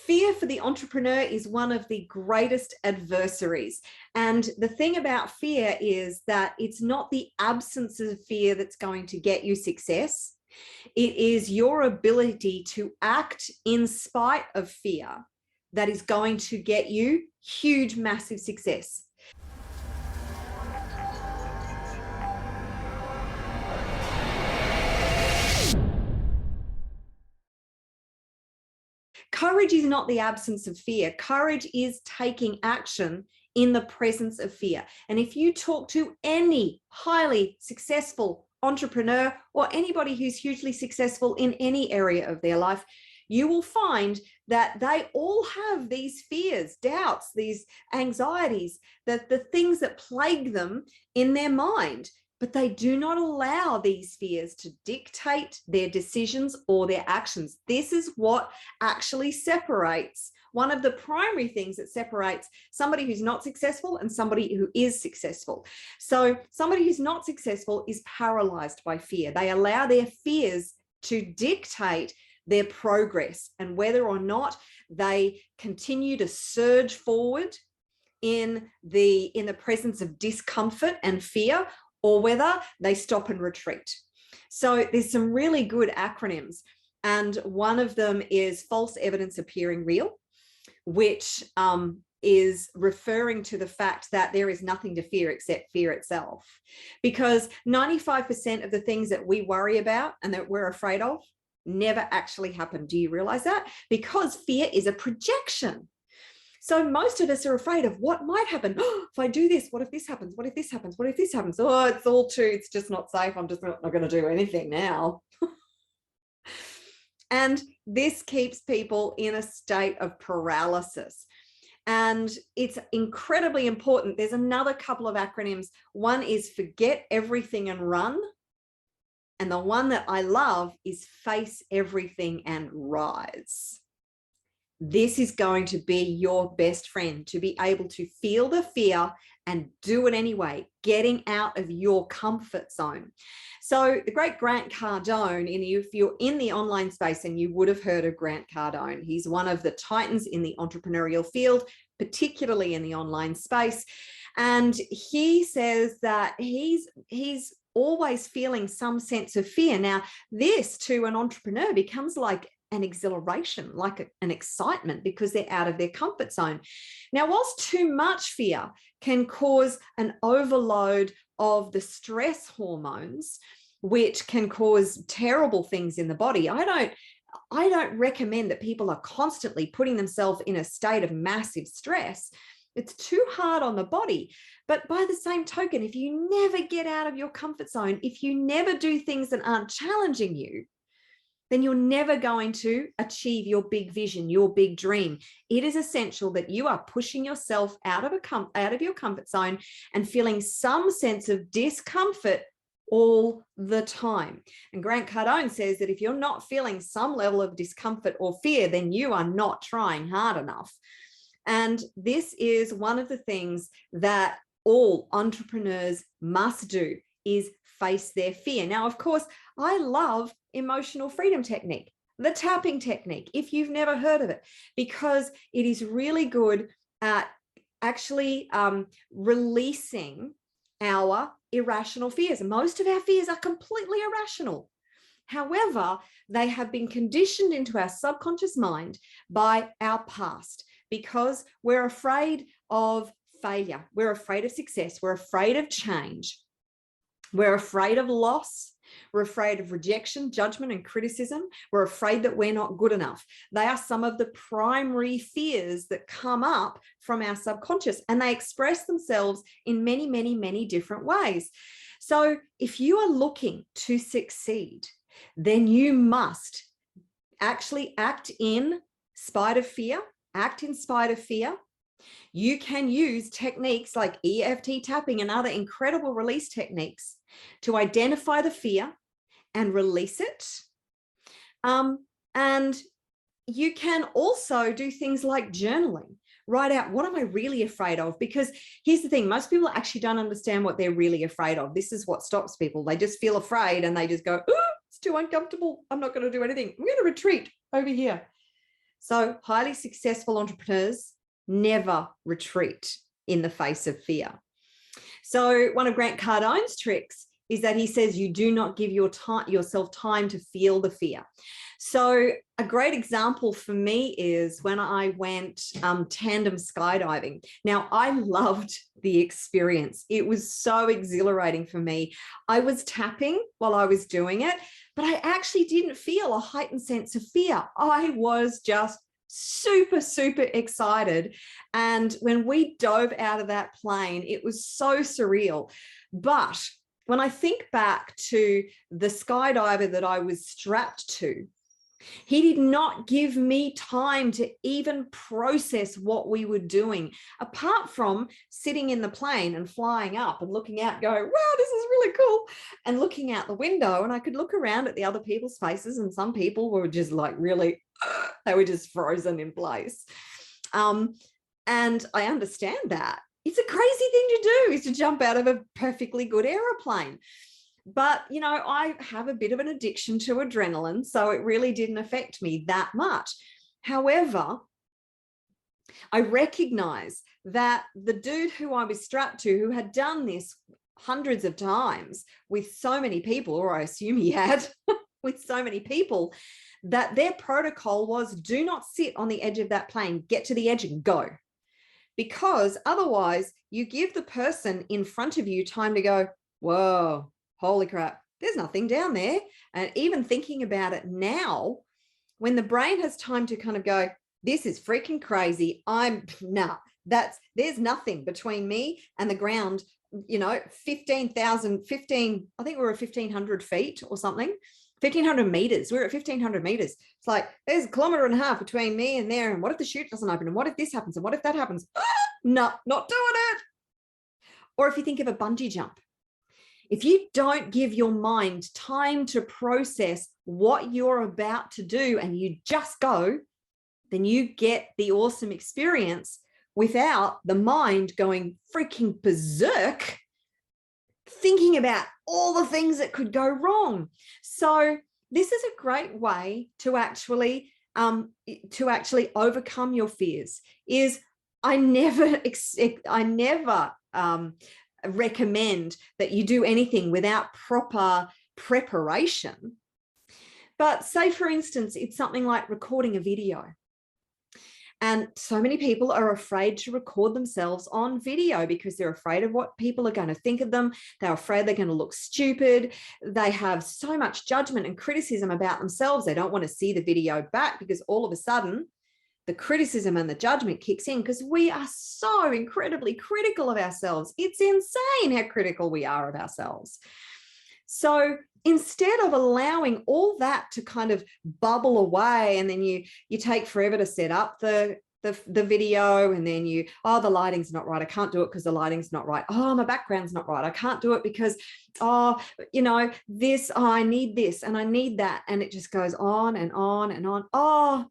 Fear for the entrepreneur is one of the greatest adversaries. And the thing about fear is that it's not the absence of fear that's going to get you success. It is your ability to act in spite of fear that is going to get you huge, massive success. Courage is not the absence of fear. Courage is taking action in the presence of fear. And if you talk to any highly successful entrepreneur or anybody who's hugely successful in any area of their life, you will find that they all have these fears, doubts, these anxieties, that the things that plague them in their mind. But they do not allow these fears to dictate their decisions or their actions. This is what actually separates, one of the primary things that separates somebody who's not successful and somebody who is successful. So somebody who's not successful is paralyzed by fear. They allow their fears to dictate their progress and whether or not they continue to surge forward in the presence of discomfort and fear, or whether they stop and retreat. So there's some really good acronyms. And one of them is false evidence appearing real, which is referring to the fact that there is nothing to fear except fear itself. Because 95% of the things that we worry about and that we're afraid of never actually happen. Do you realize that? Because fear is a projection. So most of us are afraid of what might happen. Oh, if I do this, what if this happens? What if this happens? What if this happens? Oh, it's just not safe. I'm just not going to do anything now. And this keeps people in a state of paralysis. And it's incredibly important. There's another couple of acronyms. One is forget everything and run. And the one that I love is face everything and rise. This is going to be your best friend, to be able to feel the fear and do it anyway, getting out of your comfort zone. So the great Grant Cardone, if you're in the online space, and you would have heard of Grant Cardone, he's one of the titans in the entrepreneurial field, particularly in the online space. And he says that he's always feeling some sense of fear. Now, this to an entrepreneur becomes like an exhilaration, like an excitement, because they're out of their comfort zone. Now, whilst too much fear can cause an overload of the stress hormones, which can cause terrible things in the body, I don't recommend that people are constantly putting themselves in a state of massive stress. It's too hard on the body. But by the same token, if you never get out of your comfort zone, if you never do things that aren't challenging you, then you're never going to achieve your big vision, your big dream. It is essential that you are pushing yourself out of your comfort zone and feeling some sense of discomfort all the time. And Grant Cardone says that if you're not feeling some level of discomfort or fear, then you are not trying hard enough. And this is one of the things that all entrepreneurs must do, is face their fear. Now, of course, I love emotional freedom technique, the tapping technique, if you've never heard of it, because it is really good at actually releasing our irrational fears. Most of our fears are completely irrational. However, they have been conditioned into our subconscious mind by our past, because we're afraid of failure. We're afraid of success. We're afraid of change. We're afraid of loss. We're afraid of rejection, judgment, and criticism. We're afraid that we're not good enough. They are some of the primary fears that come up from our subconscious, and they express themselves in many, many, many different ways. So if you are looking to succeed, then you must actually act in spite of fear, act in spite of fear. You can use techniques like EFT tapping and other incredible release techniques to identify the fear and release it. And you can also do things like journaling. Write out, what am I really afraid of? Because here's the thing, most people actually don't understand what they're really afraid of. This is what stops people. They just feel afraid and they just go, oh, it's too uncomfortable. I'm not going to do anything. I'm going to retreat over here. So highly successful entrepreneurs never retreat in the face of fear. So one of Grant Cardone's tricks is that he says you do not give yourself time to feel the fear. So a great example for me is when I went tandem skydiving. Now, I loved the experience. It was so exhilarating for me. I was tapping while I was doing it, but I actually didn't feel a heightened sense of fear. I was just super, super excited. And when we dove out of that plane, it was so surreal. But when I think back to the skydiver that I was strapped to, he did not give me time to even process what we were doing, apart from sitting in the plane and flying up and looking out, going, wow, this is really cool. And looking out the window, and I could look around at the other people's faces, and some people were just like really, they were just frozen in place. And I understand that. It's a crazy thing to do, is to jump out of a perfectly good aeroplane. But, you know, I have a bit of an addiction to adrenaline, so it really didn't affect me that much. However, I recognize that the dude who I was strapped to, who had done this hundreds of times with so many people, or I assume he had with so many people, that their protocol was do not sit on the edge of that plane, get to the edge and go. Because otherwise you give the person in front of you time to go, whoa, holy crap, there's nothing down there. And even thinking about it now, when the brain has time to kind of go, this is freaking crazy. There's nothing between me and the ground, you know, 15,000, I think we were 1,500 feet or something, 1,500 meters. We're at 1,500 meters. It's like, there's 1.5 kilometers between me and there. And what if the chute doesn't open? And what if this happens? And what if that happens? No, not doing it. Or if you think of a bungee jump, if you don't give your mind time to process what you're about to do and you just go, then you get the awesome experience without the mind going freaking berserk, thinking about all the things that could go wrong. So this is a great way to actually overcome your fears. I never recommend that you do anything without proper preparation. But say, for instance, it's something like recording a video. And so many people are afraid to record themselves on video because they're afraid of what people are going to think of them. They're afraid they're going to look stupid. They have so much judgment and criticism about themselves. They don't want to see the video back because all of a sudden the criticism and the judgment kicks in, because we are so incredibly critical of ourselves. It's insane how critical we are of ourselves. So instead of allowing all that to kind of bubble away, and then you take forever to set up the video, and then the lighting's not right, I can't do it because the lighting's not right, my background's not right, I can't do it because I need this and I need that, and it just goes on and on and on.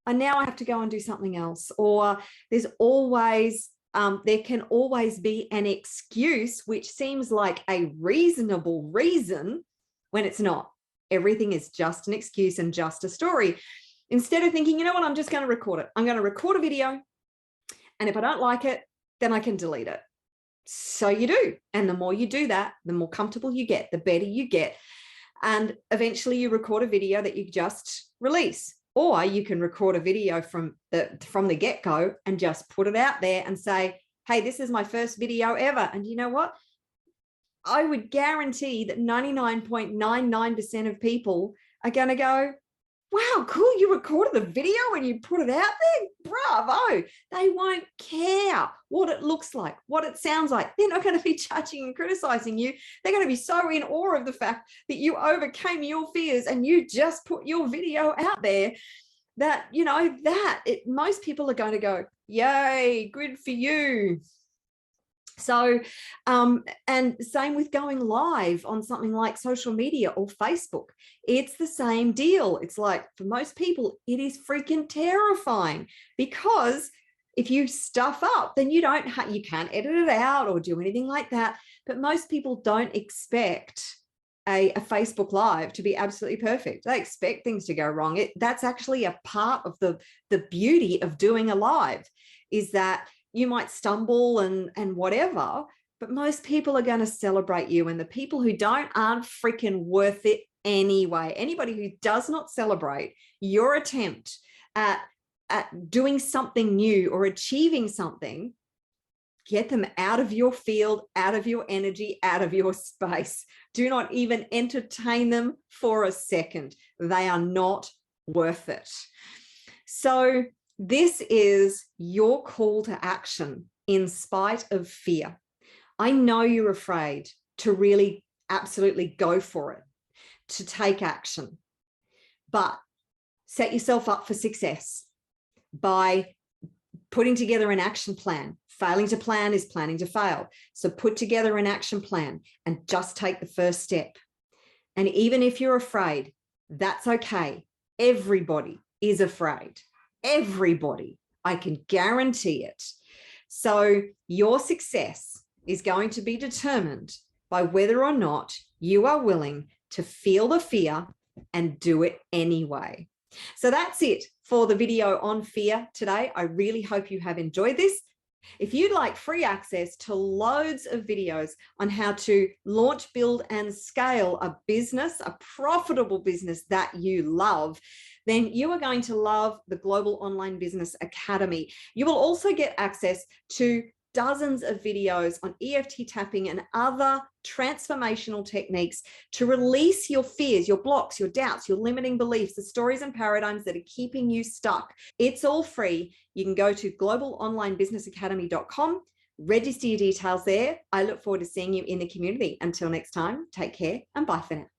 And now I have to go and do something else. Or there's always there can always be an excuse which seems like a reasonable reason when it's not. Everything is just an excuse and just a story. Instead of thinking, you know what, I'm just going to record it. I'm going to record a video, and if I don't like it, then I can delete it. So you do. And the more you do that, the more comfortable you get, the better you get. And eventually you record a video that you just release. Or you can record a video from the get-go and just put it out there and say, hey, this is my first video ever. And you know what? I would guarantee that 99.99% of people are going to go, wow, cool, you recorded the video and you put it out there? Bravo. They won't care what it looks like, what it sounds like. They're not going to be judging and criticizing you. They're going to be so in awe of the fact that you overcame your fears and you just put your video out there that, most people are going to go, yay, good for you. So, and same with going live on something like social media or Facebook. It's the same deal. It's like, for most people, it is freaking terrifying, because if you stuff up, then you can't edit it out or do anything like that. But most people don't expect a Facebook Live to be absolutely perfect. They expect things to go wrong. That's actually a part of the beauty of doing a live, is that you might stumble and whatever, but most people are going to celebrate you. And the people who don't aren't freaking worth it anyway. Anybody who does not celebrate your attempt at doing something new or achieving something, get them out of your field, out of your energy, out of your space. Do not even entertain them for a second. They are not worth it. So this is your call to action in spite of fear. I know you're afraid to really absolutely go for it, to take action, but set yourself up for success by putting together an action plan. Failing to plan is planning to fail. So put together an action plan and just take the first step. And even if you're afraid, that's okay. Everybody is afraid. Everybody. I can guarantee it. So your success is going to be determined by whether or not you are willing to feel the fear and do it anyway. So that's it for the video on fear today. I really hope you have enjoyed this. If you'd like free access to loads of videos on how to launch, build, and scale a business, a profitable business that you love, then you are going to love the Global Online Business Academy. You will also get access to dozens of videos on EFT tapping and other transformational techniques to release your fears, your blocks, your doubts, your limiting beliefs, the stories and paradigms that are keeping you stuck. It's all free. You can go to globalonlinebusinessacademy.com, register your details there. I look forward to seeing you in the community. Until next time, take care and bye for now.